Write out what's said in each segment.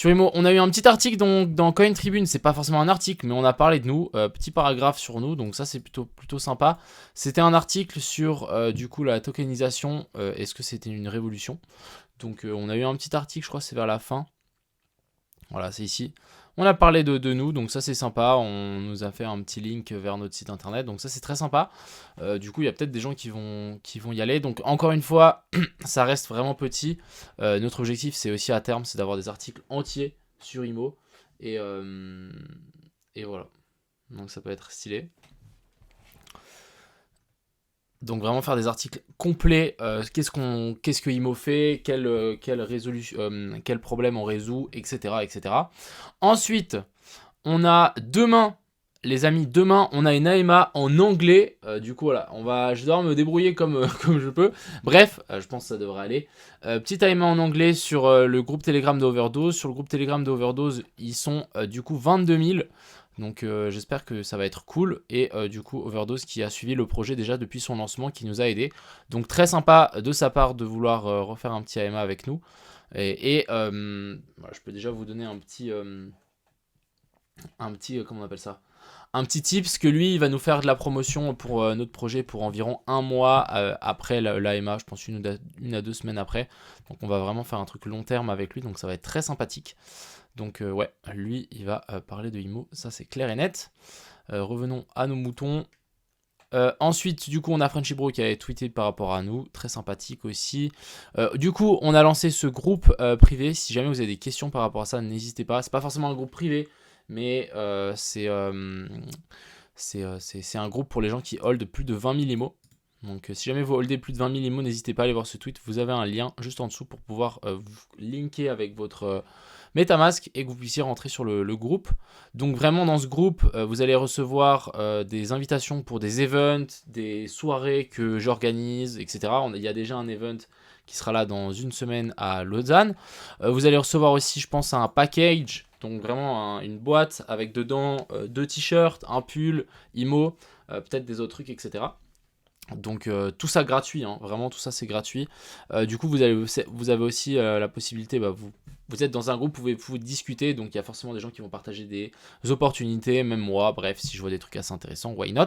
Sur Imo, on a eu un petit article donc, dans Coin Tribune, c'est pas forcément un article, mais on a parlé de nous, petit paragraphe sur nous, donc ça c'est plutôt sympa. C'était un article sur du coup la tokenisation, est-ce que c'était une révolution? Donc on a eu un petit article, je crois que c'est vers la fin. Voilà, c'est ici. On a parlé de nous, donc ça c'est sympa. On nous a fait un petit link vers notre site internet, donc ça c'est très sympa. Du coup, il y a peut-être des gens qui vont y aller. Donc encore une fois, ça reste vraiment petit. Notre objectif, c'est aussi à terme, c'est d'avoir des articles entiers sur Imo. Et, et voilà. Donc ça peut être stylé. Donc vraiment faire des articles complets, qu'est-ce que Imo fait, quel problème on résout, etc., etc. Ensuite, on a demain, les amis, demain, on a une AMA en anglais. Du coup, voilà, je dois me débrouiller comme, comme je peux. Bref, je pense que ça devrait aller. Petite AMA en anglais sur le groupe Telegram de Overdose. Sur le groupe Telegram de Overdose, ils sont du coup 22 000. Donc j'espère que ça va être cool. Et du coup, Overdose qui a suivi le projet déjà depuis son lancement, qui nous a aidé. Donc très sympa de sa part de vouloir refaire un petit AMA avec nous. Et voilà, je peux déjà vous donner comment on appelle ça, un petit tips que lui il va nous faire de la promotion pour notre projet pour environ un mois après l'AMA, je pense une à 2 semaines après. Donc on va vraiment faire un truc long terme avec lui, donc ça va être très sympathique. Donc ouais, lui il va parler de Imo, ça c'est clair et net. Revenons à nos moutons. Ensuite, du coup, on a Frenchy Bro qui avait tweeté par rapport à nous, très sympathique aussi. Du coup, on a lancé ce groupe privé. Si jamais vous avez des questions par rapport à ça, n'hésitez pas. C'est pas forcément un groupe privé, mais c'est un groupe pour les gens qui hold plus de 20 000 IMO. Donc si jamais vous holdez plus de 20 000 IMO, n'hésitez pas à aller voir ce tweet. Vous avez un lien juste en dessous pour pouvoir vous linker avec votre MetaMask et que vous puissiez rentrer sur le groupe. Donc vraiment dans ce groupe, vous allez recevoir des invitations pour des events, des soirées que j'organise, etc. Il y a déjà un event qui sera là dans une semaine à Lausanne. Vous allez recevoir aussi, je pense, un package, donc vraiment une boîte avec dedans 2 t-shirts, un pull, IMO, peut-être des autres trucs, etc. Donc tout ça gratuit, hein, vraiment tout ça c'est gratuit. Du coup vous avez aussi la possibilité, vous êtes dans un groupe, vous pouvez discuter, donc il y a forcément des gens qui vont partager des opportunités, même moi, bref, si je vois des trucs assez intéressants, why not.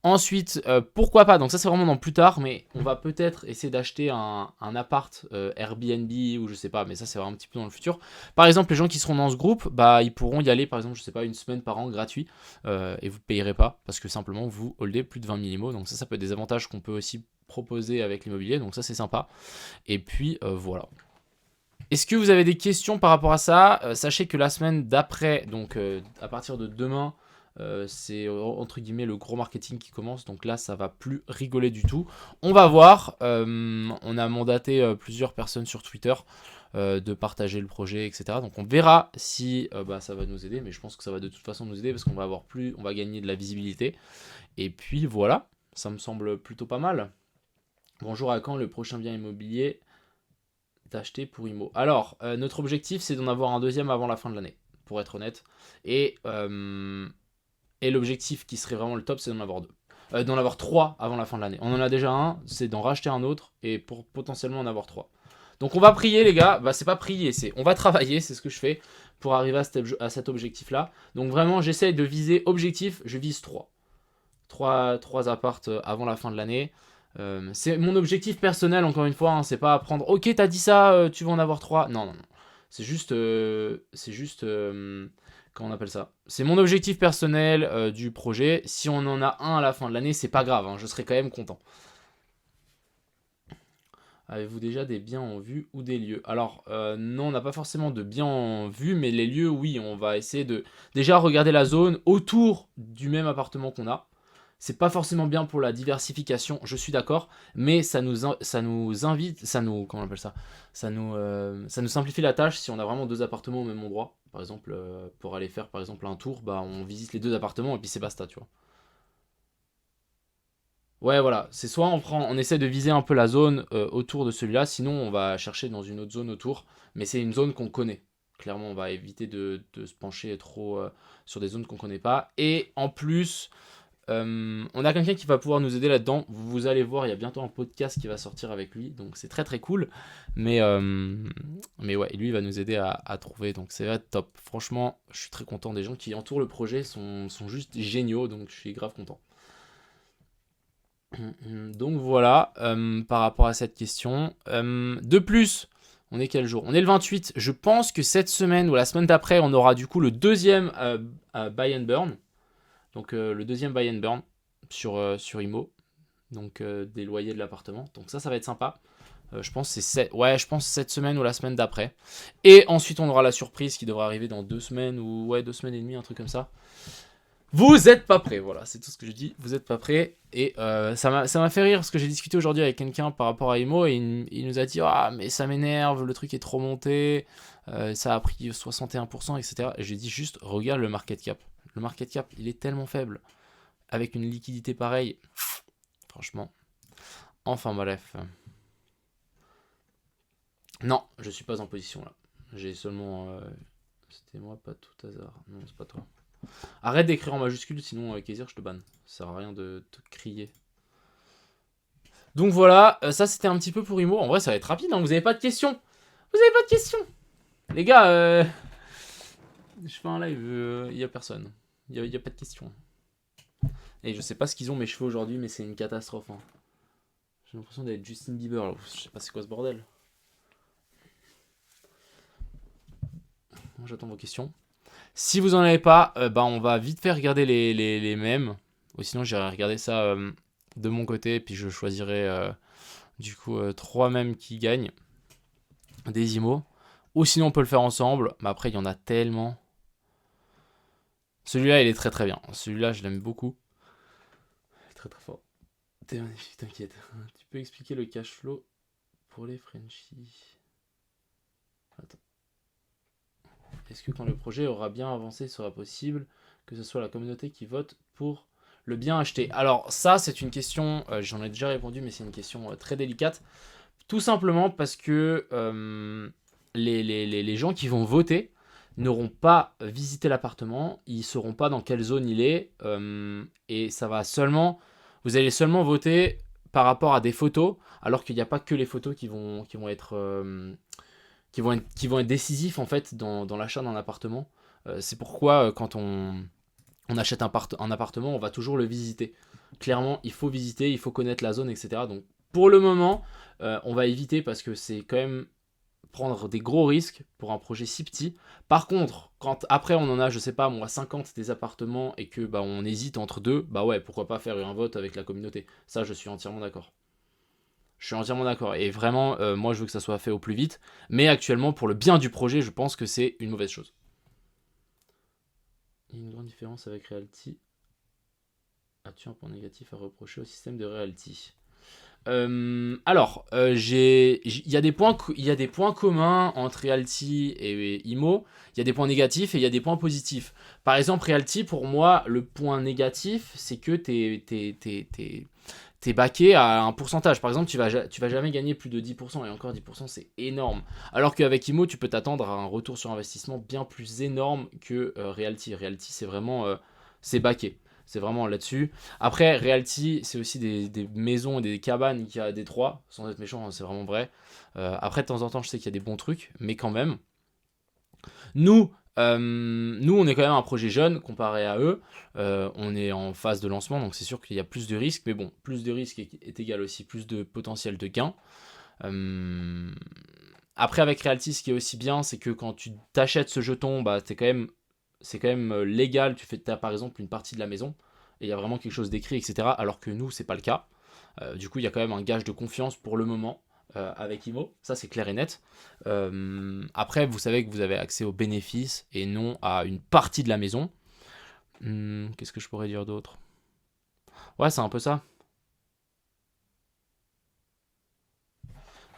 Ensuite, pourquoi pas, donc ça c'est vraiment dans plus tard, mais on va peut-être essayer d'acheter un appart Airbnb ou je sais pas, mais ça c'est vraiment un petit peu dans le futur. Par exemple, les gens qui seront dans ce groupe, ils pourront y aller par exemple, je sais pas, une semaine par an gratuit, et vous payerez pas, parce que simplement vous holdez plus de 20 000 IMO, donc ça peut être des avantages qu'on peut aussi proposer avec l'immobilier, donc ça c'est sympa. Et puis voilà. Est-ce que vous avez des questions par rapport à ça? Sachez que la semaine d'après, donc à partir de demain, c'est entre guillemets le gros marketing qui commence. Donc là, ça va plus rigoler du tout. On va voir. On a mandaté plusieurs personnes sur Twitter de partager le projet, etc. Donc on verra si ça va nous aider. Mais je pense que ça va de toute façon nous aider parce qu'on va on va gagner de la visibilité. Et puis voilà, ça me semble plutôt pas mal. Bonjour, à quand le prochain bien immobilier d'acheter pour Imo? Alors, notre objectif, c'est d'en avoir un deuxième avant la fin de l'année, pour être honnête. Et l'objectif qui serait vraiment le top, c'est d'en avoir deux. D'en avoir trois avant la fin de l'année. On en a déjà un, c'est d'en racheter un autre et pour potentiellement en avoir trois. Donc on va prier les gars, c'est pas prier, c'est on va travailler, c'est ce que je fais pour arriver à cet objectif là. Donc vraiment j'essaie de viser objectif, je vise 3. 3 appartes avant la fin de l'année. C'est mon objectif personnel, encore une fois, hein, c'est pas prendre ok t'as dit ça, tu vas en avoir 3. Non, non, non. C'est juste comment on appelle ça, c'est mon objectif personnel du projet. Si on en a un à la fin de l'année, c'est pas grave, hein, je serai quand même content. Avez-vous déjà des biens en vue ou des lieux? Alors non, on n'a pas forcément de biens en vue, mais les lieux, oui, on va essayer de déjà regarder la zone autour du même appartement qu'on a. C'est pas forcément bien pour la diversification, je suis d'accord, mais ça nous invite, comment on appelle ça, ça nous simplifie la tâche si on a vraiment 2 appartements au même endroit. Par exemple, pour aller faire par exemple un tour, on visite les 2 appartements et puis c'est basta, tu vois. Ouais, voilà, c'est soit on essaie de viser un peu la zone autour de celui-là, sinon on va chercher dans une autre zone autour, mais c'est une zone qu'on connaît. Clairement, on va éviter de se pencher trop sur des zones qu'on connaît pas. Et en plus, On a quelqu'un qui va pouvoir nous aider là-dedans. Vous allez voir, il y a bientôt un podcast qui va sortir avec lui, donc c'est très très cool. Mais ouais, lui il va nous aider à trouver, donc c'est vrai top. Franchement, je suis très content. Des gens qui entourent le projet sont juste géniaux, donc je suis grave content. Donc voilà, par rapport à cette question. De plus, on est quel jour? On est le 28. Je pense que cette semaine ou la semaine d'après, on aura du coup le deuxième buy and burn. Donc le deuxième buy and burn sur IMO. Donc des loyers de l'appartement. Donc ça va être sympa. Je pense que je pense cette semaine ou la semaine d'après. Et ensuite on aura la surprise qui devra arriver dans 2 semaines ou 2 semaines et demie, un truc comme ça. Vous êtes pas prêts, voilà, c'est tout ce que je dis. Vous êtes pas prêts. Et ça m'a fait rire parce que j'ai discuté aujourd'hui avec quelqu'un par rapport à IMO et il nous a dit ah mais ça m'énerve, le truc est trop monté, ça a pris 61%, etc. Et j'ai dit juste regarde le market cap. Le market cap il est tellement faible avec une liquidité pareille. Franchement. Enfin bref. Non, je suis pas en position là. J'ai seulement. C'était moi, pas tout hasard. Non, c'est pas toi. Arrête d'écrire en majuscule, sinon Kaiser, je te banne. Ça sert à rien de te crier. Donc voilà, ça c'était un petit peu pour Imo. En vrai, ça va être rapide, hein. Vous avez pas de questions? Vous avez pas de questions? Les gars, je fais un live, il y a personne. Il y a pas de questions. Et je sais pas ce qu'ils ont mes cheveux aujourd'hui, mais c'est une catastrophe. Hein. J'ai l'impression d'être Justin Bieber. Là. Je sais pas c'est quoi ce bordel. J'attends vos questions. Si vous en avez pas, on va vite faire regarder les mèmes. Ou sinon, j'irai regarder ça de mon côté. Puis je choisirai du coup 3 mèmes qui gagnent. Des IMO. Ou sinon, on peut le faire ensemble. Mais après, il y en a tellement. Celui-là, il est très très bien. Celui-là, je l'aime beaucoup. Il est très très fort. T'es magnifique, t'inquiète. Tu peux expliquer le cash flow pour les Frenchies. Attends. Est-ce que quand le projet aura bien avancé, il sera possible que ce soit la communauté qui vote pour le bien acheté? Alors ça, c'est une question, j'en ai déjà répondu, mais c'est une question très délicate. Tout simplement parce que les gens qui vont voter n'auront pas visité l'appartement, ils ne sauront pas dans quelle zone il est, et ça va seulement, vous allez seulement voter par rapport à des photos, alors qu'il n'y a pas que les photos qui vont être décisifs en fait dans l'achat d'un appartement. C'est pourquoi quand on achète un appartement, on va toujours le visiter. Clairement, il faut visiter, il faut connaître la zone, etc. Donc pour le moment, on va éviter parce que c'est quand même prendre des gros risques pour un projet si petit. Par contre, quand après on en a, je sais pas moi, 50 des appartements et que on hésite entre deux, ouais, pourquoi pas faire un vote avec la communauté. Ça, je suis entièrement d'accord. Je suis entièrement d'accord. Et vraiment, moi, je veux que ça soit fait au plus vite. Mais actuellement, pour le bien du projet, je pense que c'est une mauvaise chose. Il y a une grande différence avec Realty. As-tu un point négatif à reprocher au système de Realty? Alors, il y a des points communs entre Realty et IMO. Il y a des points négatifs et il y a des points positifs. Par exemple, Realty, pour moi, le point négatif, c'est que t'es baqué à un pourcentage. Par exemple, tu vas jamais gagner plus de 10%, et encore 10%, c'est énorme. Alors qu'avec IMO, tu peux t'attendre à un retour sur investissement bien plus énorme que Realty. Realty, c'est vraiment c'est baqué. C'est vraiment là-dessus. Après, Realty, c'est aussi des maisons et des cabanes qu'il y a à Détroit. Sans être méchant, hein, c'est vraiment vrai. Après, de temps en temps, je sais qu'il y a des bons trucs, mais quand même. Nous, on est quand même un projet jeune comparé à eux. On est en phase de lancement, donc c'est sûr qu'il y a plus de risques. Mais bon, plus de risques est égal aussi plus de potentiel de gain. Après, avec Realty, ce qui est aussi bien, c'est que quand tu t'achètes ce jeton, c'est quand même légal. Tu as par exemple une partie de la maison et il y a vraiment quelque chose d'écrit, etc. Alors que nous, c'est pas le cas. Du coup, il y a quand même un gage de confiance pour le moment avec IMO. Ça, c'est clair et net. Après, vous savez que vous avez accès aux bénéfices et non à une partie de la maison. Qu'est-ce que je pourrais dire d'autre? Ouais, c'est un peu ça.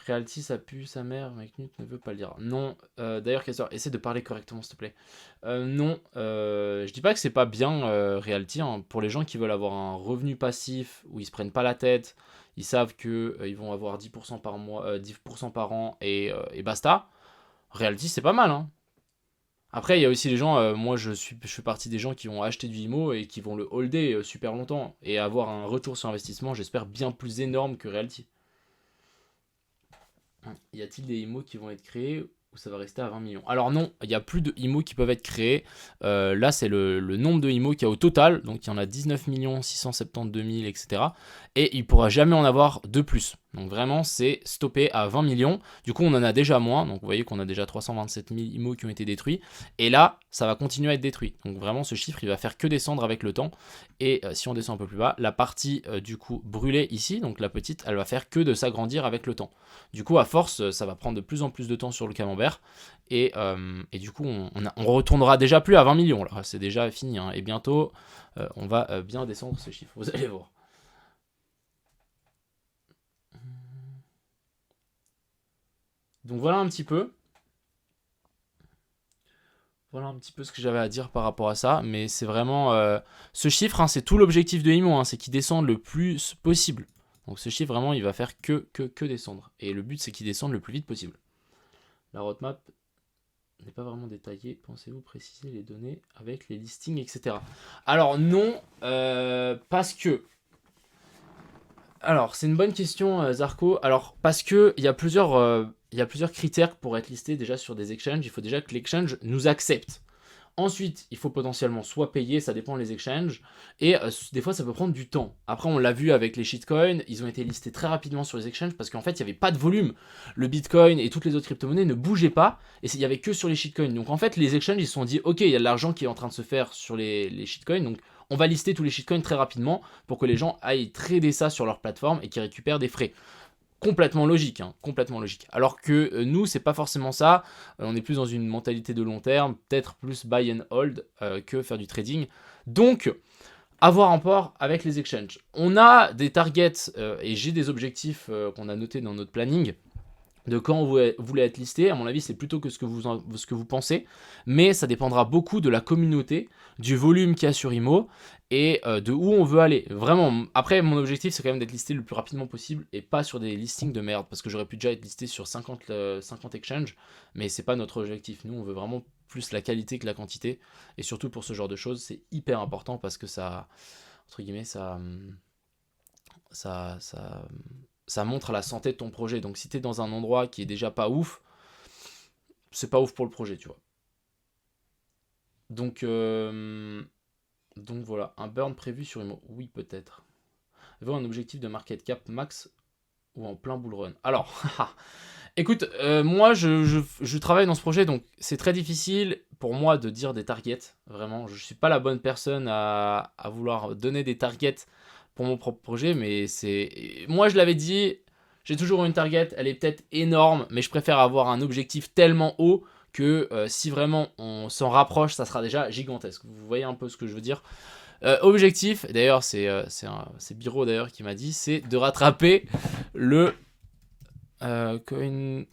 Realty, ça pue sa mère, mais Knut ne veut pas le dire. Non, d'ailleurs, Kessler, essaie de parler correctement, s'il te plaît. Non, je dis pas que c'est pas bien Realty. Hein. Pour les gens qui veulent avoir un revenu passif où ils se prennent pas la tête, ils savent que ils vont avoir 10% par mois, 10% par an et basta. Realty, c'est pas mal. Hein. Après, il y a aussi les gens, moi je fais partie des gens qui vont acheter du IMO et qui vont le holder super longtemps et avoir un retour sur investissement, j'espère, bien plus énorme que Realty. Y a-t-il des IMO qui vont être créés ou ça va rester à 20 millions? Alors non, il n'y a plus de IMO qui peuvent être créés. Là, c'est le nombre de IMO qu'il y a au total. Donc il y en a 19 672 000, etc. Et il ne pourra jamais en avoir de plus. Donc vraiment, c'est stoppé à 20 millions. Du coup, on en a déjà moins. Donc vous voyez qu'on a déjà 327 000 IMO qui ont été détruits. Et là, ça va continuer à être détruit. Donc vraiment, ce chiffre, il va faire que descendre avec le temps. Et si on descend un peu plus bas, la partie du coup brûlée ici, donc la petite, elle va faire que de s'agrandir avec le temps. Du coup, à force, ça va prendre de plus en plus de temps sur le camembert. Et du coup, on retournera déjà plus à 20 millions. Là, c'est déjà fini. Hein. Et bientôt, on va bien descendre ce chiffre. Vous allez voir. Donc voilà un petit peu. Voilà un petit peu ce que j'avais à dire par rapport à ça. Mais c'est vraiment... ce chiffre, hein, c'est tout l'objectif de IMO. Hein, c'est qu'il descende le plus possible. Donc ce chiffre, vraiment, il va faire que descendre. Et le but, c'est qu'il descende le plus vite possible. La roadmap n'est pas vraiment détaillée. Pensez-vous préciser les données avec les listings, etc. Alors non, parce que... Alors, c'est une bonne question, Zarko. Alors, parce que il y a plusieurs critères pour être listé déjà sur des exchanges. Il faut déjà que l'exchange nous accepte. Ensuite, il faut potentiellement soit payer, ça dépend des exchanges, et des fois ça peut prendre du temps. Après, on l'a vu avec les shitcoins, ils ont été listés très rapidement sur les exchanges parce qu'en fait, il n'y avait pas de volume. Le bitcoin et toutes les autres crypto-monnaies ne bougeaient pas, et il n'y avait que sur les shitcoins. Donc en fait, les exchanges, ils se sont dit, ok, il y a de l'argent qui est en train de se faire sur les shitcoins, donc on va lister tous les shitcoins très rapidement pour que les gens aillent trader ça sur leur plateforme et qu'ils récupèrent des frais. Complètement logique, hein, complètement logique. Alors que nous, c'est pas forcément ça. On est plus dans une mentalité de long terme, peut-être plus buy and hold que faire du trading. Donc, avoir un port avec les exchanges. On a des targets et j'ai des objectifs qu'on a notés dans notre planning de quand vous voulez être listé. À mon avis, c'est plutôt que ce que vous pensez, mais ça dépendra beaucoup de la communauté, du volume qu'il y a sur IMO et de où on veut aller. Vraiment, après, mon objectif, c'est quand même d'être listé le plus rapidement possible et pas sur des listings de merde, parce que j'aurais pu déjà être listé sur 50 exchanges, mais c'est pas notre objectif. Nous, on veut vraiment plus la qualité que la quantité, et surtout pour ce genre de choses, c'est hyper important parce que ça, entre guillemets, ça, ça montre la santé de ton projet. Donc si tu es dans un endroit qui est déjà pas ouf, c'est pas ouf pour le projet, tu vois. Donc, donc voilà, un burn prévu sur Imo. Oui, peut-être. Avez-vous un objectif de market cap max ou en plein bull run? Alors, écoute, moi je travaille dans ce projet, donc c'est très difficile pour moi de dire des targets. Vraiment, je suis pas la bonne personne à vouloir donner des targets pour mon propre projet, mais c'est... Moi je l'avais dit, j'ai toujours une target, elle est peut-être énorme, mais je préfère avoir un objectif tellement haut que si vraiment on s'en rapproche, ça sera déjà gigantesque. Vous voyez un peu ce que je veux dire. Objectif, d'ailleurs c'est Biro d'ailleurs qui m'a dit, c'est de rattraper le coin...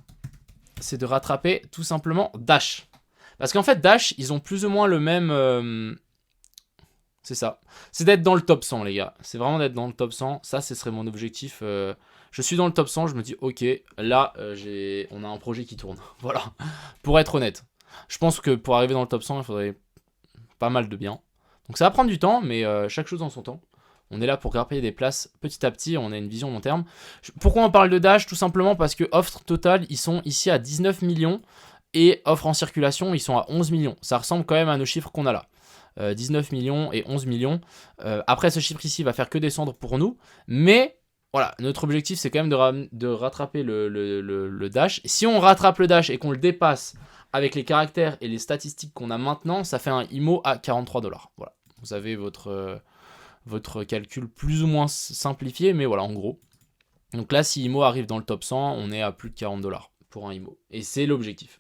C'est de rattraper tout simplement Dash. Parce qu'en fait Dash, ils ont plus ou moins le même... C'est ça. C'est d'être dans le top 100, les gars. C'est vraiment d'être dans le top 100. Ça, ce serait mon objectif. Je suis dans le top 100, je me dis, ok, là, on a un projet qui tourne. Voilà. Pour être honnête. Je pense que pour arriver dans le top 100, il faudrait pas mal de bien. Donc ça va prendre du temps, mais chaque chose en son temps. On est là pour grimper des places petit à petit, on a une vision long terme. Pourquoi on parle de Dash? Tout simplement parce que offre total, ils sont ici à 19 millions et offre en circulation, ils sont à 11 millions. Ça ressemble quand même à nos chiffres qu'on a là. 19 millions et 11 millions. Après, ce chiffre ici va faire que descendre pour nous. Mais voilà, notre objectif, c'est quand même de rattraper le dash. Si on rattrape le dash et qu'on le dépasse avec les caractères et les statistiques qu'on a maintenant, ça fait un IMO à 43 $. Voilà. Vous avez votre calcul plus ou moins simplifié, mais voilà, en gros. Donc là, si IMO arrive dans le top 100, on est à plus de 40 $ pour un IMO. Et c'est l'objectif.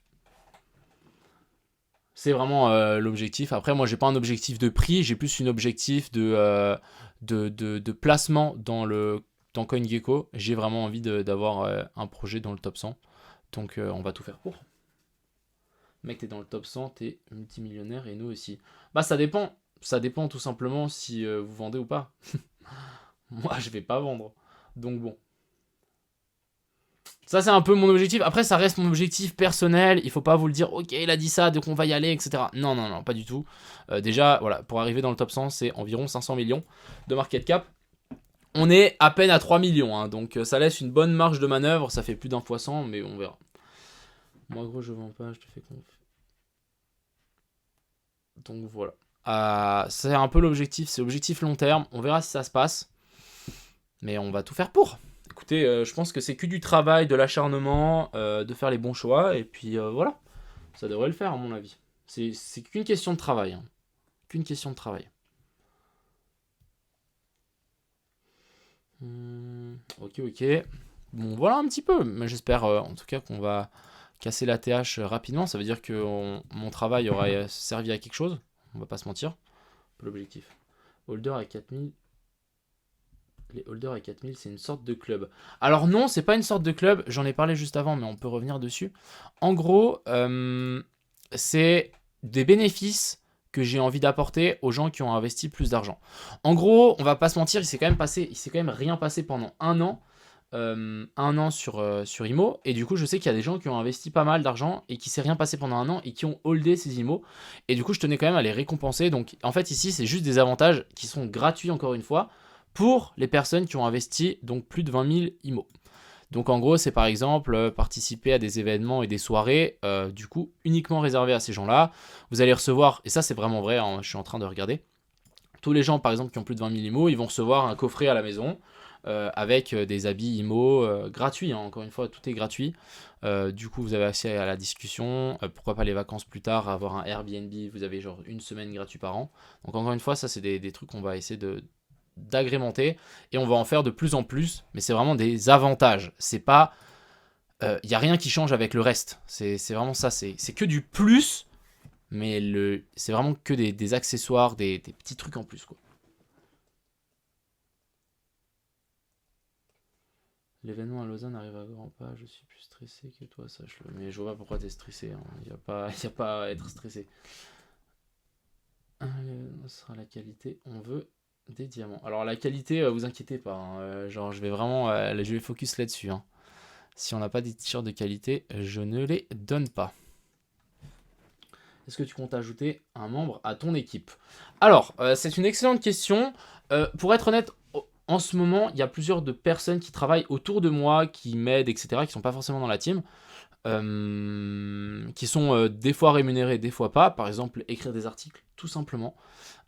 C'est vraiment l'objectif. Après, moi, j'ai pas un objectif de prix, j'ai plus un objectif de placement dans CoinGecko. J'ai vraiment envie d'avoir un projet dans le top 100. Donc, on va tout faire pour. Mec, t'es dans le top 100, t'es multimillionnaire et nous aussi. Bah, ça dépend. Ça dépend tout simplement si vous vendez ou pas. Moi, je vais pas vendre. Donc, bon. Ça, c'est un peu mon objectif. Après, ça reste mon objectif personnel. Il faut pas vous le dire, ok, il a dit ça, donc on va y aller, etc. Non, non, non, pas du tout. Déjà, voilà, pour arriver dans le top 100, c'est environ 500 millions de market cap. On est à peine à 3 millions, hein, donc ça laisse une bonne marge de manœuvre. Ça fait plus d'un fois 100, mais on verra. Moi, gros, je vends pas, je te fais confiance. Donc voilà. C'est un peu l'objectif, c'est l'objectif long terme. On verra si ça se passe. Mais on va tout faire pour. Écoutez, je pense que c'est que du travail, de l'acharnement, de faire les bons choix. Et puis voilà. Ça devrait le faire, à mon avis. C'est qu'une question de travail. Hein. Qu'une question de travail. Ok, ok. Bon, voilà un petit peu. Mais j'espère en tout cas qu'on va casser la TH rapidement. Ça veut dire que mon travail aura servi à quelque chose. On va pas se mentir. L'objectif. Holder à 4000. Les holders à 4000, c'est une sorte de club. Alors non, c'est pas une sorte de club. J'en ai parlé juste avant, mais on peut revenir dessus. En gros, c'est des bénéfices que j'ai envie d'apporter aux gens qui ont investi plus d'argent. En gros, on va pas se mentir, il s'est quand même rien passé pendant un an sur IMO, et du coup je sais qu'il y a des gens qui ont investi pas mal d'argent et qui s'est rien passé pendant un an et qui ont holdé ces IMO, et du coup je tenais quand même à les récompenser. Donc en fait ici c'est juste des avantages qui sont gratuits encore une fois pour les personnes qui ont investi donc plus de 20 000 IMO. Donc en gros, c'est par exemple participer à des événements et des soirées, du coup, uniquement réservées à ces gens-là. Vous allez recevoir, et ça c'est vraiment vrai, hein, je suis en train de regarder, tous les gens par exemple qui ont plus de 20 000 IMO, ils vont recevoir un coffret à la maison avec des habits IMO gratuits, hein, encore une fois, tout est gratuit. Du coup, vous avez accès à la discussion, pourquoi pas les vacances plus tard, avoir un Airbnb, vous avez genre une semaine gratuite par an. Donc encore une fois, ça c'est des trucs qu'on va essayer d'agrémenter et on va en faire de plus en plus, mais c'est vraiment des avantages. C'est pas, y a rien qui change avec le reste. C'est vraiment ça. C'est que du plus, mais c'est vraiment que des accessoires, des petits trucs en plus quoi. L'événement à Lausanne arrive à grands pas. Je suis plus stressé que toi, sache-le. Mais je vois pas pourquoi t'es stressé. Hein. Y a pas à être stressé. Ce sera la qualité. On veut des diamants. Alors la qualité, vous inquiétez pas. Hein, genre je vais focus là-dessus. Hein. Si on n'a pas des t-shirts de qualité, je ne les donne pas. Est-ce que tu comptes ajouter un membre à ton équipe? Alors, c'est une excellente question. Pour être honnête, en ce moment, il y a plusieurs de personnes qui travaillent autour de moi, qui m'aident, etc., qui sont pas forcément dans la team, qui sont des fois rémunérés, des fois pas. Par exemple, écrire des articles, tout simplement.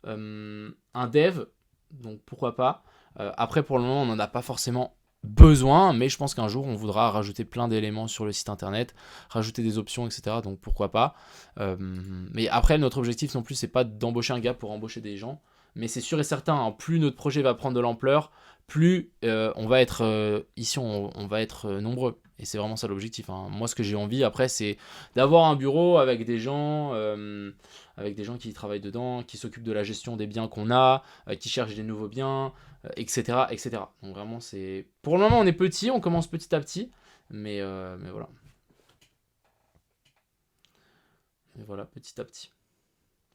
Un dev, donc pourquoi pas. Après, pour le moment, on n'en a pas forcément besoin, mais je pense qu'un jour, on voudra rajouter plein d'éléments sur le site internet, rajouter des options, etc. Donc pourquoi pas. Mais après, notre objectif non plus, c'est pas d'embaucher un gars pour embaucher des gens. Mais c'est sûr et certain, hein, plus notre projet va prendre de l'ampleur, plus on va être ici, on va être nombreux. Et c'est vraiment ça l'objectif. Hein. Moi, ce que j'ai envie après, c'est d'avoir un bureau avec des gens qui y travaillent dedans, qui s'occupent de la gestion des biens qu'on a, qui cherchent des nouveaux biens, etc., etc. Donc vraiment, c'est... Pour le moment, on est petit, on commence petit à petit, mais voilà. Mais voilà, petit à petit.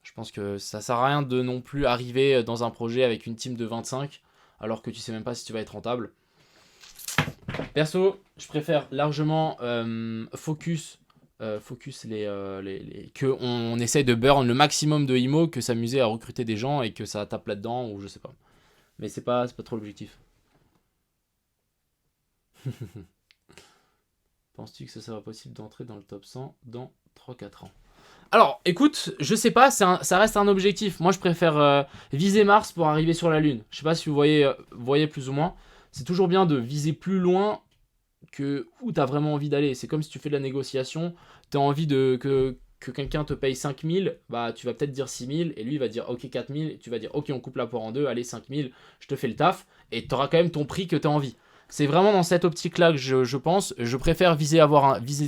Je pense que ça sert à rien de non plus arriver dans un projet avec une team de 25, alors que tu sais même pas si tu vas être rentable. Perso, je préfère largement focus que on essaye de burn le maximum de IMO que s'amuser à recruter des gens et que ça tape là-dedans ou je sais pas. Mais c'est pas trop l'objectif. Penses-tu que ça sera possible d'entrer dans le top 100 dans 3-4 ans? Alors, écoute, je sais pas, ça reste un objectif. Moi, je préfère viser Mars pour arriver sur la Lune. Je sais pas si vous voyez plus ou moins. C'est toujours bien de viser plus loin que où tu as vraiment envie d'aller. C'est comme si tu fais de la négociation, tu as envie que quelqu'un te paye 5000, bah tu vas peut-être dire 6000 et lui il va dire ok 4000, et tu vas dire ok on coupe la poire en deux, allez 5000, je te fais le taf et tu auras quand même ton prix que tu as envie. C'est vraiment dans cette optique-là que je pense. Je préfère viser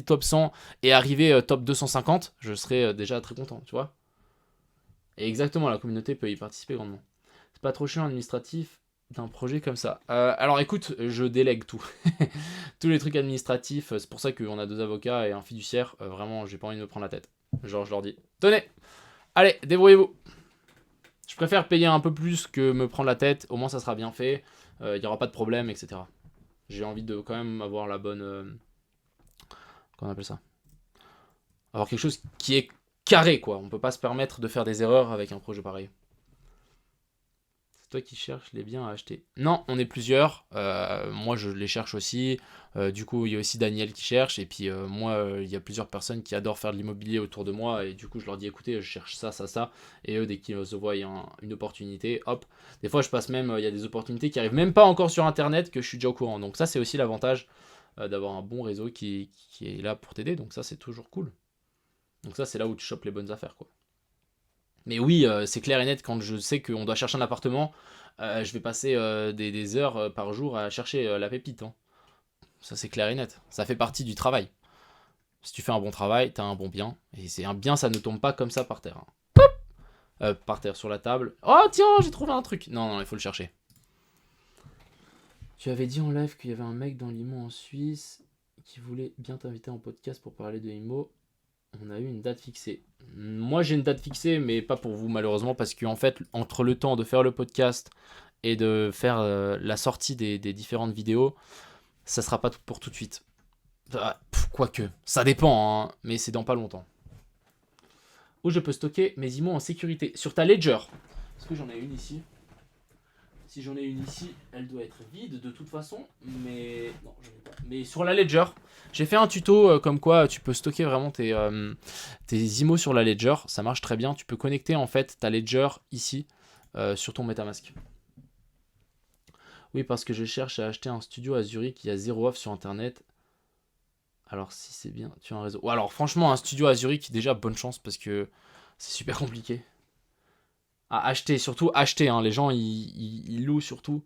top 100 et arriver top 250. Je serais déjà très content, tu vois. Et exactement, la communauté peut y participer grandement. C'est pas trop chiant administratif d'un projet comme ça. Alors écoute, je délègue tout. Tous les trucs administratifs, c'est pour ça qu'on a 2 avocats et un fiduciaire. Vraiment, j'ai pas envie de me prendre la tête. Genre, je leur dis, tenez, allez, débrouillez-vous. Je préfère payer un peu plus que me prendre la tête. Au moins, ça sera bien fait. Il n'y aura pas de problème, etc. J'ai envie de quand même avoir la bonne qu'on appelle ça. Avoir quelque chose qui est carré, quoi. On peut pas se permettre de faire des erreurs avec un projet pareil. C'est toi qui cherches les biens à acheter. Non, on est plusieurs. Moi, je les cherche aussi. Du coup, il y a aussi Daniel qui cherche. Et puis, moi, il y a plusieurs personnes qui adorent faire de l'immobilier autour de moi. Et du coup, je leur dis, écoutez, je cherche ça, ça, ça. Et eux, dès qu'ils se voient une opportunité, hop. Des fois, je passe même, il y a des opportunités qui arrivent même pas encore sur Internet que je suis déjà au courant. Donc ça, c'est aussi l'avantage d'avoir un bon réseau qui est là pour t'aider. Donc ça, c'est toujours cool. Donc ça, c'est là où tu chopes les bonnes affaires, quoi. Mais oui, c'est clair et net, quand je sais qu'on doit chercher un appartement, je vais passer des heures par jour à chercher la pépite, hein. Ça, c'est clair et net. Ça fait partie du travail. Si tu fais un bon travail, t'as un bon bien. Et c'est un bien, ça ne tombe pas comme ça par terre, hein. Par terre sur la table. Oh tiens, j'ai trouvé un truc. Non, non, il faut le chercher. Tu avais dit en live qu'il y avait un mec dans l'IMO en Suisse qui voulait bien t'inviter en podcast pour parler de IMO. On a eu une date fixée. Moi, j'ai une date fixée, mais pas pour vous, malheureusement, parce qu'en fait, entre le temps de faire le podcast et de faire la sortie des différentes vidéos, ça sera pas pour tout de suite. Quoique, ça dépend, hein, mais c'est dans pas longtemps. Où je peux stocker mes IMO en sécurité? Sur ta Ledger. Est-ce que j'en ai une ici? Si j'en ai une ici, elle doit être vide de toute façon, mais non, j'en ai pas. Mais sur la Ledger, j'ai fait un tuto comme quoi tu peux stocker vraiment tes IMO sur la Ledger, ça marche très bien. Tu peux connecter en fait ta Ledger ici sur ton MetaMask. Oui, parce que je cherche à acheter un studio à Zurich qui a 0 off sur internet. Alors si c'est bien, tu as un réseau. Ou alors franchement, un studio à Zurich, déjà bonne chance parce que c'est super compliqué. À acheter, surtout acheter, hein. Les gens ils louent surtout.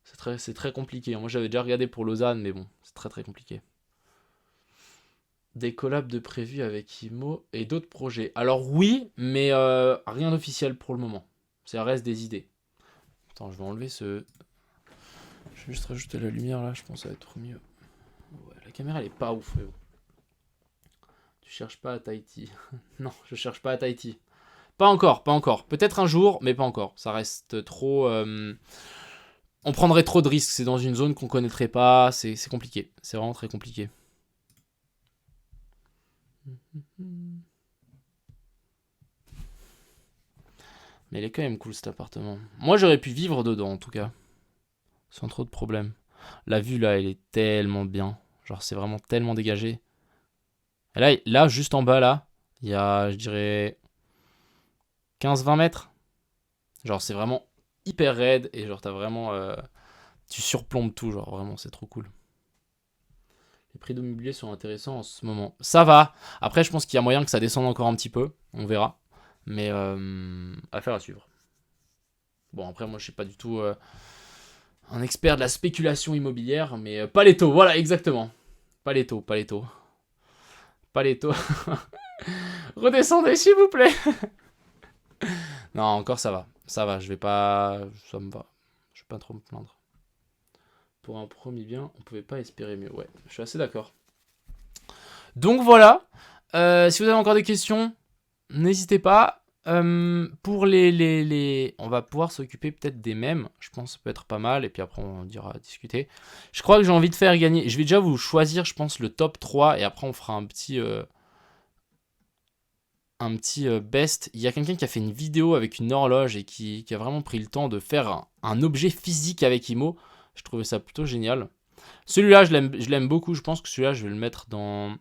C'est très compliqué. Moi j'avais déjà regardé pour Lausanne, mais bon, c'est très compliqué. Des collabs de prévus avec Imo et d'autres projets. Alors oui, mais rien d'officiel pour le moment. Ça reste des idées. Attends, je vais enlever ce... Je vais juste rajouter la lumière là, je pense que ça va être mieux. Ouais, la caméra elle est pas ouf. Tu cherches pas à Tahiti. Non, je cherche pas à Tahiti. Pas encore, pas encore. Peut-être un jour, mais pas encore. Ça reste trop... On prendrait trop de risques. C'est dans une zone qu'on connaîtrait pas. C'est compliqué. C'est vraiment très compliqué. Mais il est quand même cool cet appartement. Moi j'aurais pu vivre dedans en tout cas. Sans trop de problèmes. La vue là, elle est tellement bien. Genre c'est vraiment tellement dégagé. Et là juste en bas là, il y a, je dirais, 15-20 mètres. Genre c'est vraiment hyper raide et genre t'as vraiment... tu surplombes tout, genre vraiment c'est trop cool. Les prix d'immobilier sont intéressants en ce moment. Ça va. Après je pense qu'il y a moyen que ça descende encore un petit peu. On verra. Mais affaire à suivre. Bon après moi je suis pas du tout un expert de la spéculation immobilière. Mais pas les taux, voilà exactement. Pas les taux, pas les taux. Pas les taux. Redescendez s'il vous plaît. Non encore ça va. Ça va, je vais pas... Ça me va. Je vais pas trop me plaindre. Pour un premier bien, on pouvait pas espérer mieux. Ouais, je suis assez d'accord. Donc voilà. Si vous avez encore des questions, n'hésitez pas. Pour on va pouvoir s'occuper peut-être des mèmes. Je pense que ça peut être pas mal. Et puis après, on dira discuter. Je crois que j'ai envie de faire gagner. Je vais déjà vous choisir, je pense, le top 3. Et après, on fera un petit best. Il y a quelqu'un qui a fait une vidéo avec une horloge et qui a vraiment pris le temps de faire un objet physique avec Imo. Je trouvais ça plutôt génial. Celui-là, je l'aime beaucoup. Je pense que celui-là, je vais le mettre dans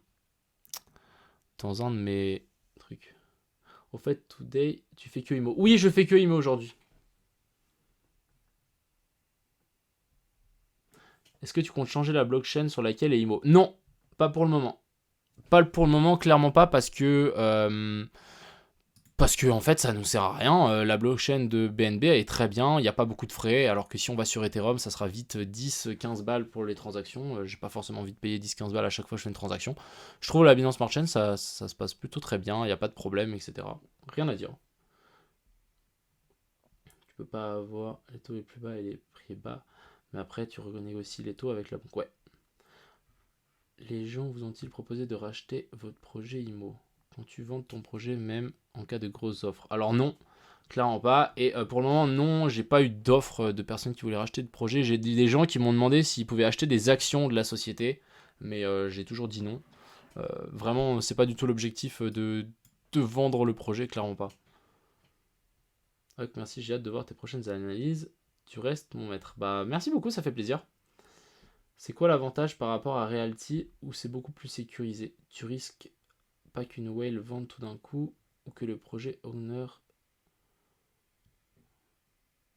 un de mes trucs. Au fait, today, tu fais que IMO. Oui, je fais que IMO aujourd'hui. Est-ce que tu comptes changer la blockchain sur laquelle est IMO? Non, pas pour le moment. Pas pour le moment, clairement pas, parce que en fait ça nous sert à rien. La blockchain de BNB elle est très bien, il n'y a pas beaucoup de frais, alors que si on va sur Ethereum ça sera vite 10-15 balles pour les transactions. J'ai pas forcément envie de payer 10-15 balles à chaque fois que je fais une transaction. Je trouve la Binance Smart Chain ça se passe plutôt très bien, il n'y a pas de problème, etc. Rien à dire. Tu peux pas avoir les taux les plus bas et les prix bas, mais après tu renégocies les taux avec la banque. Ouais. Les gens vous ont-ils proposé de racheter votre projet IMO quand tu vends ton projet, même en cas de grosses offres? Alors non, clairement pas. Et pour le moment, non, j'ai pas eu d'offres de personnes qui voulaient racheter de projet. J'ai des gens qui m'ont demandé s'ils pouvaient acheter des actions de la société, mais j'ai toujours dit non. Vraiment, c'est pas du tout l'objectif de vendre le projet, clairement pas. Ok, merci, j'ai hâte de voir tes prochaines analyses. Tu restes mon maître. Bah, merci beaucoup, ça fait plaisir. C'est quoi l'avantage par rapport à Realty où c'est beaucoup plus sécurisé? Tu risques pas qu'une whale vende tout d'un coup ou que le projet owner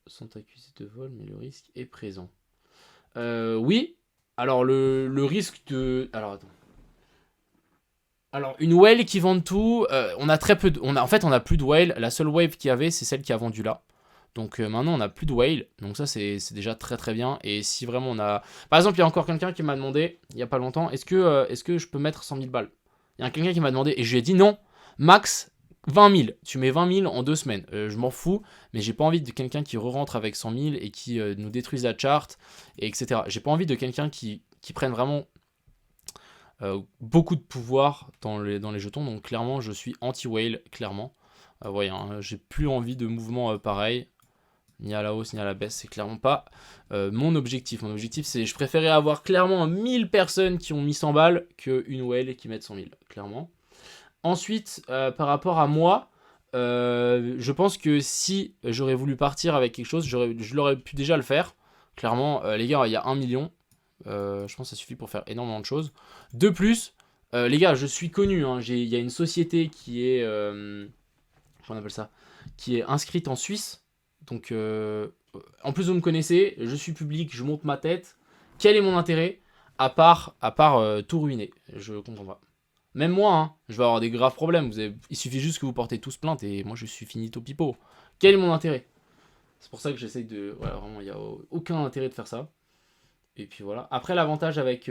sont accusés de vol, mais le risque est présent. Oui. Alors, le risque de... Alors, attends. Alors, une whale qui vend tout, on a très peu de... En fait, on a plus de whale. La seule wave qu'il y avait, c'est celle qui a vendu là. Donc maintenant, on n'a plus de whale. Donc ça, c'est déjà très très bien. Et si vraiment on a... Par exemple, il y a encore quelqu'un qui m'a demandé, il n'y a pas longtemps, est-ce que je peux mettre 100 000 balles? Il y a quelqu'un qui m'a demandé, et je lui ai dit non, max 20 000. Tu mets 20 000 en 2 semaines. Je m'en fous, mais j'ai pas envie de quelqu'un qui re-rentre avec 100 000 et qui nous détruise la chart, et etc. J'ai pas envie de quelqu'un qui prenne vraiment beaucoup de pouvoir dans les jetons. Donc clairement, je suis anti-whale, clairement. Voyez, hein, j'ai plus envie de mouvements pareils. Ni à la hausse ni à la baisse, c'est clairement pas mon objectif. Mon objectif, c'est je préférais avoir clairement 1000 personnes qui ont mis 100 balles qu'une whale qui mettent 100 000, clairement. Ensuite, par rapport à moi, je pense que si j'aurais voulu partir avec quelque chose, je l'aurais pu déjà le faire. Clairement, les gars, il y a 1 million. Je pense que ça suffit pour faire énormément de choses. De plus, les gars, je suis connu. Hein, il y a une société qui est... comment on appelle ça? Qui est inscrite en Suisse. Donc, en plus, vous me connaissez, je suis public, je monte ma tête. Quel est mon intérêt à part tout ruiner? Je comprends pas. Même moi, hein, je vais avoir des graves problèmes. Il suffit juste que vous portez tous plainte et moi, je suis finito pipo. Quel est mon intérêt? C'est pour ça que j'essaye de... Voilà, vraiment, il n'y a aucun intérêt de faire ça. Et puis voilà. Après, l'avantage avec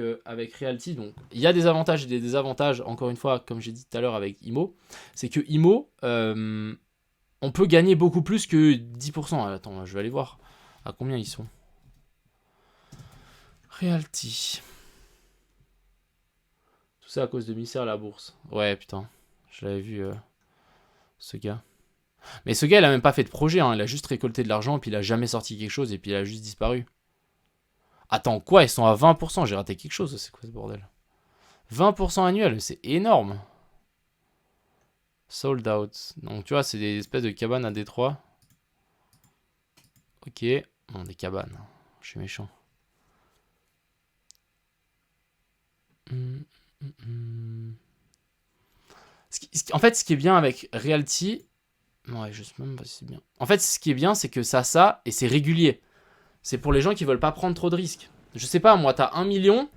Realty, donc il y a des avantages et des désavantages, encore une fois, comme j'ai dit tout à l'heure avec IMO, c'est que IMO, on peut gagner beaucoup plus que 10%. Attends, je vais aller voir à combien ils sont. Realty. Tout ça à cause de Misser à la bourse. Ouais, putain. Je l'avais vu, ce gars. Mais ce gars, il a même pas fait de projet. Hein. Il a juste récolté de l'argent, et puis il a jamais sorti quelque chose, et puis il a juste disparu. Attends, quoi? Ils sont à 20%. J'ai raté quelque chose. C'est quoi ce bordel? 20% annuel, c'est énorme. Sold out. Donc tu vois, c'est des espèces de cabanes à Détroit. Ok. Bon, des cabanes. Je suis méchant. En fait, ce qui est bien avec Realty... Ouais, je sais même pas si c'est bien. En fait, ce qui est bien, c'est que ça, et c'est régulier. C'est pour les gens qui veulent pas prendre trop de risques. Je sais pas, moi, t'as 1 million,